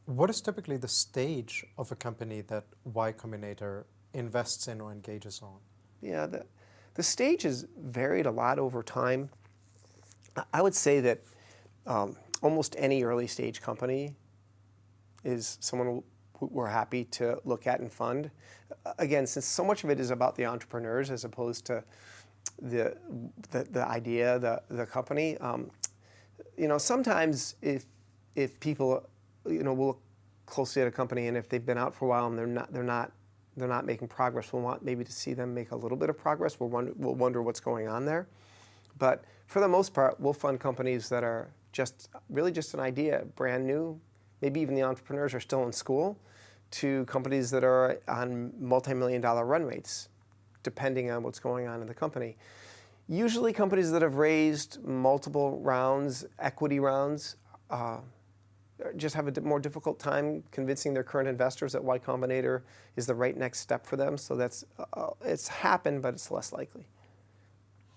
What is typically the stage of a company that Y Combinator invests in or engages on? Yeah, the stage has varied a lot over time. I would say that almost any early stage company is someone we're happy to look at and fund. Again, since so much of it is about the entrepreneurs as opposed to the idea, the company. Sometimes if people will look closely at a company, and if they've been out for a while and they're not making progress, we'll want maybe to see them make a little bit of progress. We'll wonder what's going on there. But for the most part, we'll fund companies that are really just an idea, brand new. Maybe even the entrepreneurs are still in school, to companies that are on multi-million-dollar run rates, depending on what's going on in the company. Usually companies that have raised multiple rounds, equity rounds, just have a more difficult time convincing their current investors that Y Combinator is the right next step for them. So it's happened, but it's less likely.